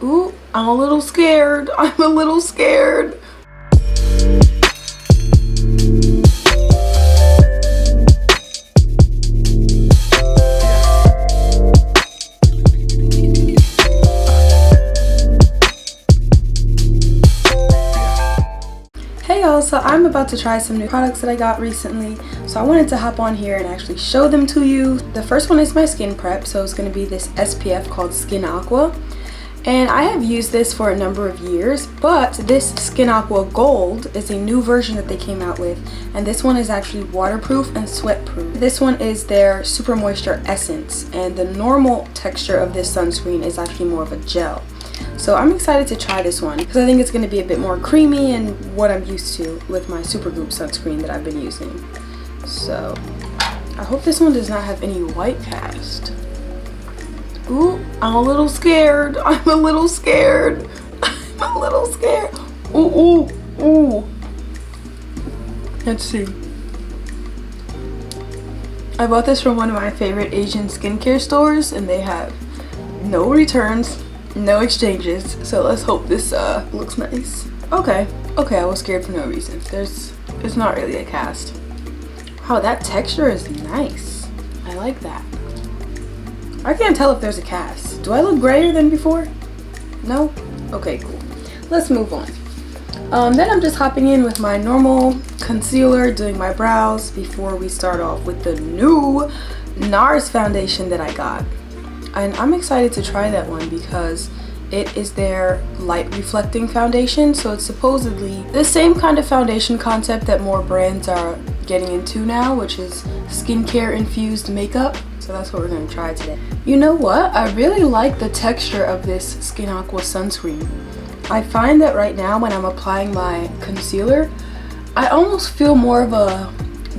Ooh, I'm a little scared. I'm a little scared. Hey y'all, so I'm about to try some new products that I got recently, so I wanted to hop on here and actually show them to you. The first one is my skin prep, so it's going to be this SPF called Skin Aqua, and I have used this for a number of years, but this Skin Aqua Gold is a new version that they came out with, and this one is actually waterproof and sweat proof. This one is their Super Moisture Essence, and the normal texture of this sunscreen is actually more of a gel. So I'm excited to try this one because I think it's going to be a bit more creamy and what I'm used to with my Supergoop sunscreen that I've been using. So I hope this one does not have any white cast. Ooh, I'm a little scared. I'm a little scared. I'm a little scared. Ooh, ooh, ooh. Let's see. I bought this from one of my favorite Asian skincare stores and they have no returns, no exchanges, so let's hope this looks nice. Okay, I was scared for no reason. It's not really a cast. Wow, that texture is nice. I like that. I can't tell if there's a cast. Do I look grayer than before? No? Okay, cool. Let's move on. Then I'm just hopping in with my normal concealer, doing my brows before we start off with the new NARS foundation that I got. And I'm excited to try that one because it is their light reflecting foundation, so it's supposedly the same kind of foundation concept that more brands are getting into now, which is skincare infused makeup. So that's what we're going to try today. You know what? I really like the texture of this Skin Aqua sunscreen. I find that right now when I'm applying my concealer, I almost feel more of a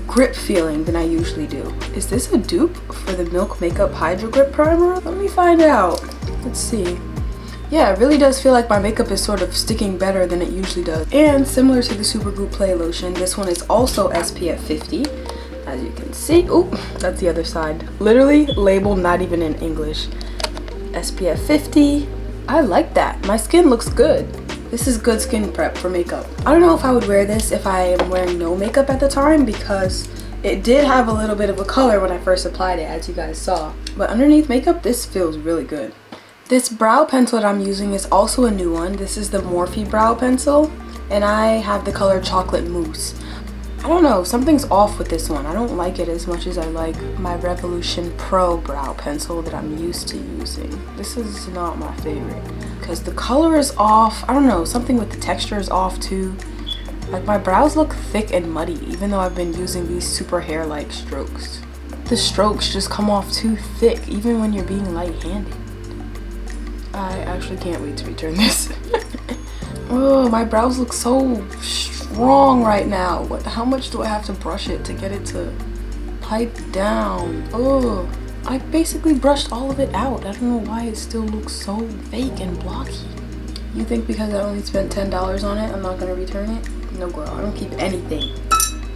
grip feeling than I usually do. Is this a dupe for the Milk Makeup Hydro Grip Primer? Let me find out. Let's see. Yeah, it really does feel like my makeup is sort of sticking better than it usually does. And similar to the Supergoop Play Lotion, this one is also SPF 50. As you can see, oh, that's the other side. Literally labeled not even in English. SPF 50. I like that. My skin looks good. This is good skin prep for makeup. I don't know if I would wear this if I am wearing no makeup at the time because it did have a little bit of a color when I first applied it, as you guys saw. But underneath makeup, this feels really good. This brow pencil that I'm using is also a new one. This is the Morphe brow pencil, and I have the color Chocolate Mousse. I don't know, something's off with this one. I don't like it as much as I like my Revolution Pro brow pencil that I'm used to using. This is not my favorite because the color is off. I don't know, something with the texture is off too. Like my brows look thick and muddy even though I've been using these super hair-like strokes. The strokes just come off too thick even when you're being light-handed. I actually can't wait to return this. Oh, my brows look so strong right now. How much do I have to brush it to get it to pipe down? Oh, I basically brushed all of it out. I don't know why it still looks so fake and blocky. You think because I only spent $10 on it, I'm not gonna return it? No girl, I don't keep anything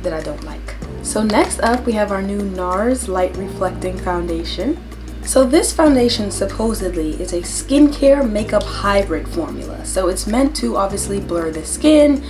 that I don't like. So next up, we have our new NARS Light Reflecting Foundation. So this foundation supposedly is a skincare makeup hybrid formula. So it's meant to obviously blur the skin,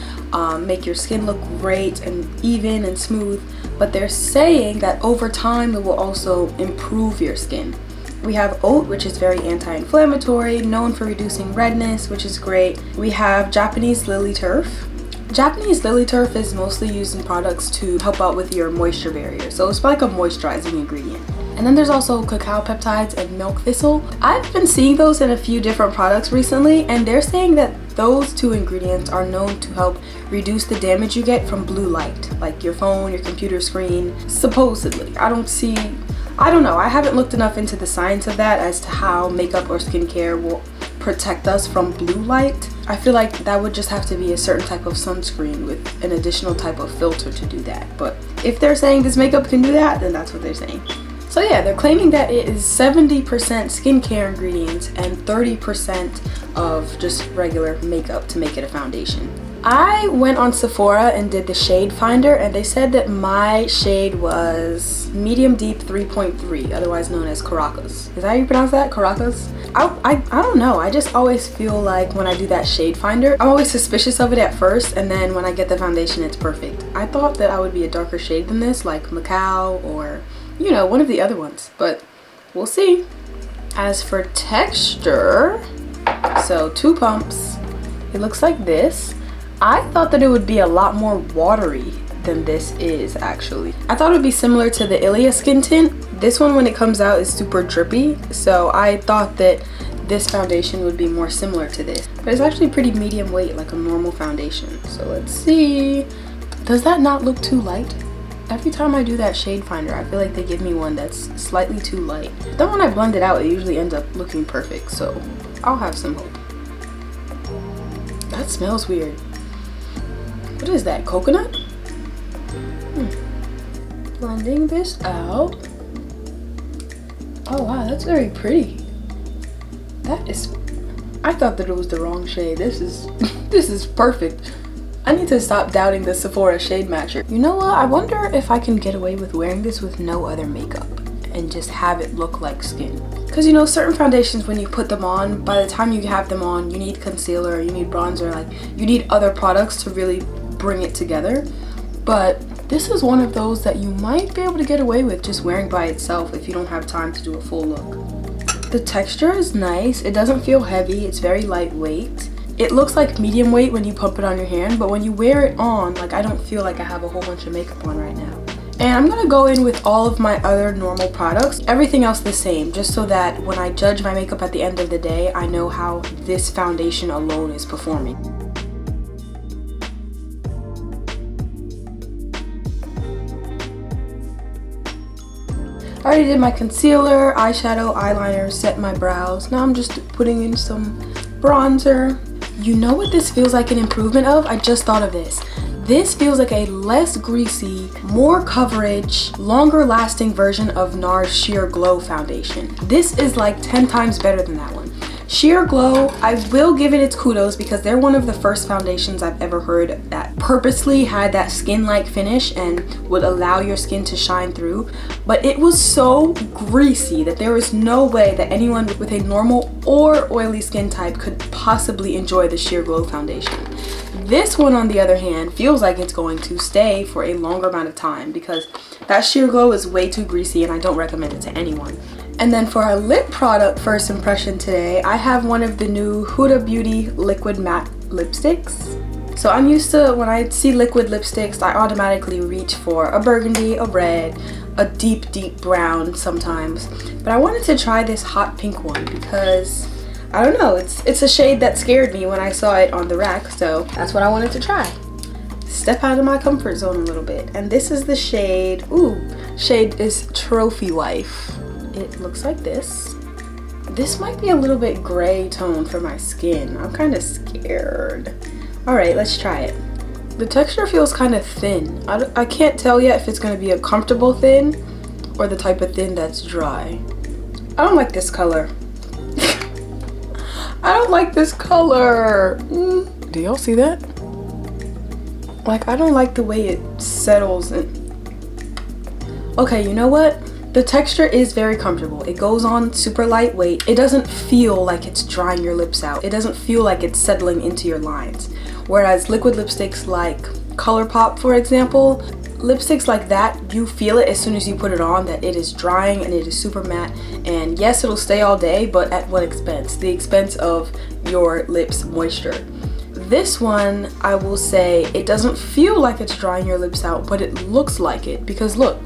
make your skin look great and even and smooth, but they're saying that over time it will also improve your skin. We have oat, which is very anti-inflammatory, known for reducing redness, which is great. We have Japanese lily turf. Japanese lily turf is mostly used in products to help out with your moisture barrier, so it's like a moisturizing ingredient. And then there's also cacao peptides and milk thistle. I've been seeing those in a few different products recently, and they're saying that those two ingredients are known to help reduce the damage you get from blue light, like your phone, your computer screen, supposedly. I don't know, I haven't looked enough into the science of that as to how makeup or skincare will protect us from blue light. I feel like that would just have to be a certain type of sunscreen with an additional type of filter to do that. But if they're saying this makeup can do that, then that's what they're saying. So yeah, they're claiming that it is 70% skincare ingredients and 30% of just regular makeup to make it a foundation. I went on Sephora and did the shade finder, and they said that my shade was medium deep 3.3, otherwise known as Caracas. Is that how you pronounce that? Caracas? I don't know, I just always feel like when I do that shade finder, I'm always suspicious of it at first, and then when I get the foundation, it's perfect. I thought that I would be a darker shade than this, like Macau or, you know, one of the other ones, but we'll see. As for texture, so 2 pumps, it looks like this. I thought that it would be a lot more watery than this is actually. I thought it would be similar to the Ilia skin tint. This one, when it comes out, is super drippy, so I thought that this foundation would be more similar to this. But it's actually pretty medium weight, like a normal foundation. So let's see. Does that not look too light? Every time I do that shade finder, I feel like they give me one that's slightly too light. Then when I blend it out, it usually ends up looking perfect, so I'll have some hope. That smells weird. What is that, coconut? Blending this out. Oh wow, that's very pretty. That is, I thought that it was the wrong shade. This is perfect. I need to stop doubting the Sephora shade matcher. You know what? I wonder if I can get away with wearing this with no other makeup and just have it look like skin. Because you know, certain foundations, when you put them on, by the time you have them on, you need concealer, you need bronzer, like you need other products to really bring it together. But this is one of those that you might be able to get away with just wearing by itself if you don't have time to do a full look. The texture is nice. It doesn't feel heavy. It's very lightweight. It looks like medium weight when you pump it on your hand, but when you wear it on, like, I don't feel like I have a whole bunch of makeup on right now. And I'm gonna go in with all of my other normal products, everything else the same, just so that when I judge my makeup at the end of the day, I know how this foundation alone is performing. I already did my concealer, eyeshadow, eyeliner, set my brows. Now I'm just putting in some bronzer. You know what this feels like an improvement of? I just thought of this. This feels like a less greasy, more coverage, longer lasting version of NARS Sheer Glow foundation. This is like 10 times better than that one. Sheer Glow, I will give it its kudos because they're one of the first foundations I've ever heard that purposely had that skin-like finish and would allow your skin to shine through. But it was so greasy that there was no way that anyone with a normal or oily skin type could possibly enjoy the Sheer Glow foundation. This one, on the other hand, feels like it's going to stay for a longer amount of time because that Sheer Glow is way too greasy and I don't recommend it to anyone. And then for our lip product first impression today, I have one of the new Huda Beauty liquid matte lipsticks. So I'm used to, when I see liquid lipsticks, I automatically reach for a burgundy, a red, a deep brown sometimes. But I wanted to try this hot pink one because, I don't know, it's a shade that scared me when I saw it on the rack, so that's what I wanted to try. Step out of my comfort zone a little bit. And this is the shade, shade is Trophy Wife. It looks like this. This might be a little bit gray tone for my skin. I'm kind of scared. All right, let's try it. The texture feels kind of thin. I can't tell yet if it's going to be a comfortable thin or the type of thin that's dry. I don't like this color. I don't like this color. Do y'all see that? Like, I don't like the way it settles in. Okay, you know what? The texture is very comfortable. It goes on super lightweight. It doesn't feel like it's drying your lips out. It doesn't feel like it's settling into your lines. Whereas liquid lipsticks like ColourPop, for example, lipsticks like that, you feel it as soon as you put it on that it is drying and it is super matte. And yes, it'll stay all day, but at what expense? The expense of your lips' moisture. This one, I will say, it doesn't feel like it's drying your lips out, but it looks like it because look.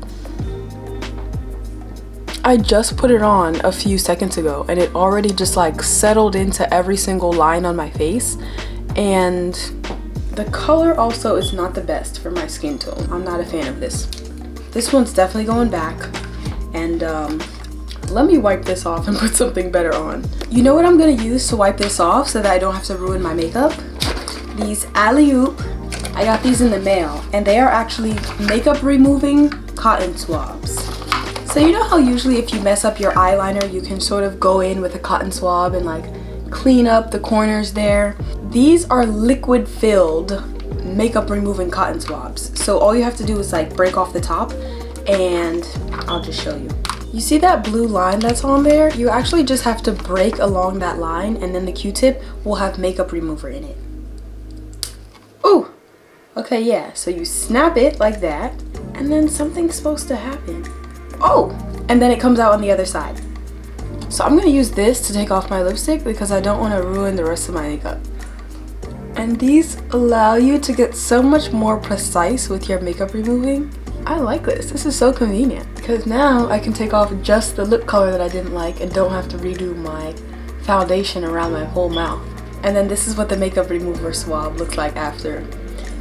I just put it on a few seconds ago and it already just like settled into every single line on my face, and the color also is not the best for my skin tone. I'm not a fan of this. This one's definitely going back, and let me wipe this off and put something better on. You know what I'm gonna use to wipe this off so that I don't have to ruin my makeup? These Alley-Oop. I got these in the mail and they are actually makeup removing cotton swabs. So you know how usually if you mess up your eyeliner, you can sort of go in with a cotton swab and like clean up the corners there? These are liquid filled makeup removing cotton swabs. So all you have to do is like break off the top, and I'll just show you. You see that blue line that's on there? You actually just have to break along that line, and then the Q-tip will have makeup remover in it. Ooh! Okay, yeah, so you snap it like that, and then something's supposed to happen. Oh! And then it comes out on the other side. So I'm gonna use this to take off my lipstick because I don't want to ruin the rest of my makeup. And these allow you to get so much more precise with your makeup removing. I like this. This is so convenient because now I can take off just the lip color that I didn't like and don't have to redo my foundation around my whole mouth. And then this is what the makeup remover swab looks like after.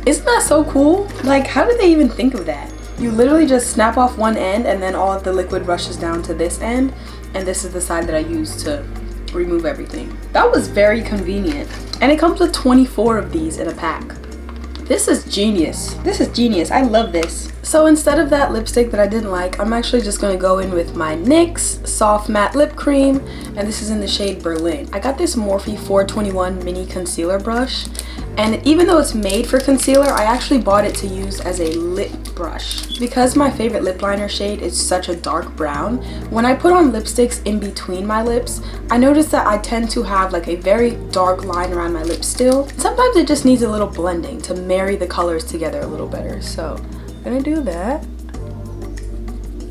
Isn't that so cool? Like, how did they even think of that? You literally just snap off one end and then all of the liquid rushes down to this end, and this is the side that I use to remove everything. That was very convenient. And it comes with 24 of these in a pack. This is genius. This is genius. I love this. So instead of that lipstick that I didn't like, I'm actually just going to go in with my NYX Soft Matte Lip Cream, and this is in the shade Berlin. I got this Morphe 421 mini concealer brush, and even though it's made for concealer, I actually bought it to use as a lip brush. Because my favorite lip liner shade is such a dark brown, when I put on lipsticks in between my lips, I noticed that I tend to have like a very dark line around my lips still. Sometimes it just needs a little blending to marry the colors together a little better. So I'm gonna do that.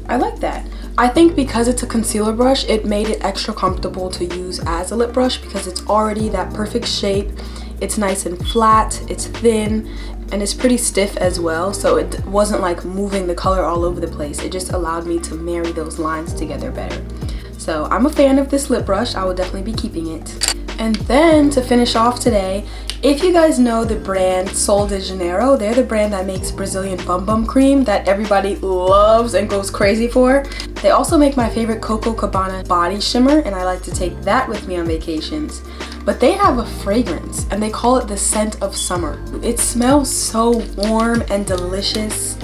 I like that. I think because it's a concealer brush, it made it extra comfortable to use as a lip brush because it's already that perfect shape. It's nice and flat, it's thin, and it's pretty stiff as well, so it wasn't like moving the color all over the place. It just allowed me to marry those lines together better. So I'm a fan of this lip brush. I will definitely be keeping it. And then to finish off today, if you guys know the brand Sol de Janeiro, they're the brand that makes Brazilian Bum Bum Cream that everybody loves and goes crazy for. They also make my favorite Copacabana body shimmer, and I like to take that with me on vacations. But they have a fragrance and they call it the scent of summer. It smells so warm and delicious.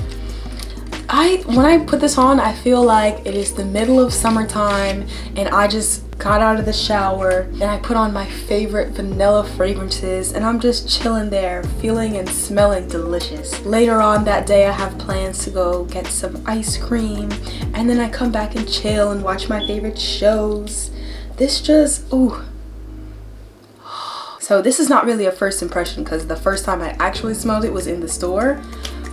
When I put this on, I feel like it is the middle of summertime and I just got out of the shower and I put on my favorite vanilla fragrances and I'm just chilling there feeling and smelling delicious. Later on that day I have plans to go get some ice cream and then I come back and chill and watch my favorite shows. This just, ooh. So this is not really a first impression because the first time I actually smelled it was in the store.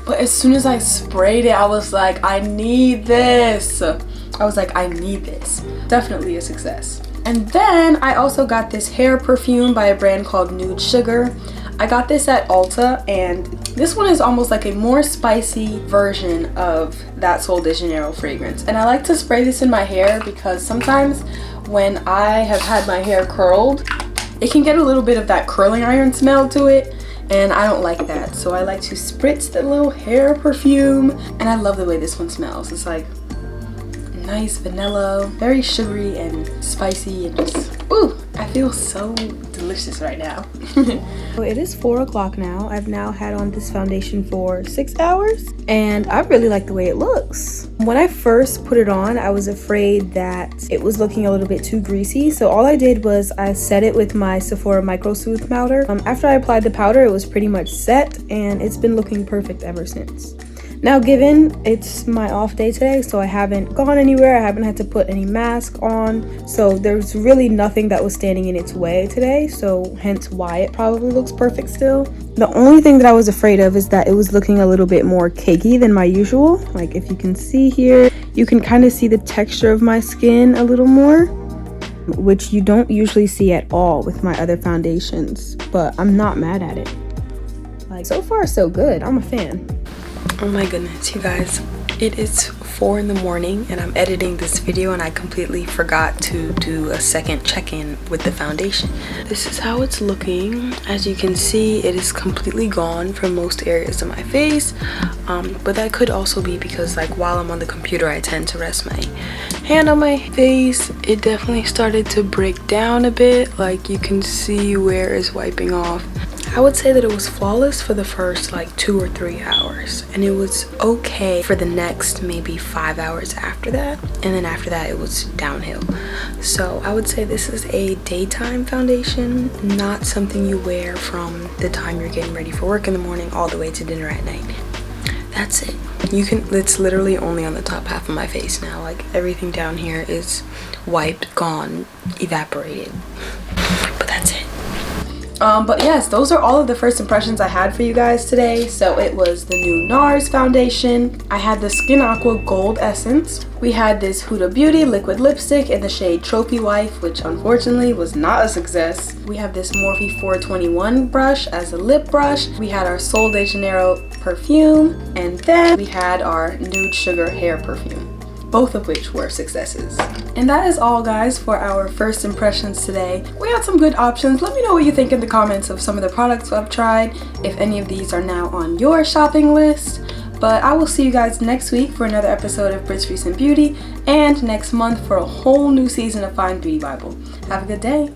But as soon as I sprayed it, I was like, I need this. I was like, I need this. Definitely a success. And then I also got this hair perfume by a brand called Nude Sugar. I got this at Ulta, and this one is almost like a more spicy version of that Sol de Janeiro fragrance. And I like to spray this in my hair because sometimes when I have had my hair curled, it can get a little bit of that curling iron smell to it, and I don't like that. So I like to spritz the little hair perfume, and I love the way this one smells. It's like nice vanilla, very sugary and spicy, and just, ooh, I feel so delicious right now. So it is 4 o'clock now. I've now had on this foundation for 6 hours and I really like the way it looks. When I first put it on, I was afraid that it was looking a little bit too greasy. So all I did was I set it with my Sephora Micro Smooth powder. After I applied the powder, it was pretty much set and it's been looking perfect ever since. Now, given it's my off day today, so I haven't gone anywhere, I haven't had to put any mask on, so there's really nothing that was standing in its way today, so hence why it probably looks perfect still. The only thing that I was afraid of is that it was looking a little bit more cakey than my usual. Like if you can see here, you can kind of see the texture of my skin a little more, which you don't usually see at all with my other foundations, but I'm not mad at it. Like, so far so good. I'm a fan. Oh my goodness, you guys, it is 4 in the morning and I'm editing this video and I completely forgot to do a second check-in with the foundation. This is how it's looking. As you can see, it is completely gone from most areas of my face, but that could also be because like while I'm on the computer I tend to rest my hand on my face. It definitely started to break down a bit, like you can see where it's wiping off. I would say that it was flawless for the first like 2 or 3 hours, and it was okay for the next maybe 5 hours after that, and then after that it was downhill. So I would say this is a daytime foundation, not something you wear from the time you're getting ready for work in the morning all the way to dinner at night. That's it. It's literally only on the top half of my face now. Like everything down here is wiped, gone, evaporated. But that's it. But yes, those are all of the first impressions I had for you guys today. So it was the new NARS foundation. I had the Skin Aqua Gold Essence. We had this Huda Beauty liquid lipstick in the shade Trophy Wife, which unfortunately was not a success. We have this Morphe 421 brush as a lip brush. We had our Sol de Janeiro perfume, and then we had our Nude Sugar hair perfume, both of which were successes. And that is all, guys, for our first impressions today. We had some good options. Let me know what you think in the comments of some of the products I've tried, if any of these are now on your shopping list. But I will see you guys next week for another episode of Brit's Recent Beauty, and next month for a whole new season of Fine Beauty Bible. Have a good day.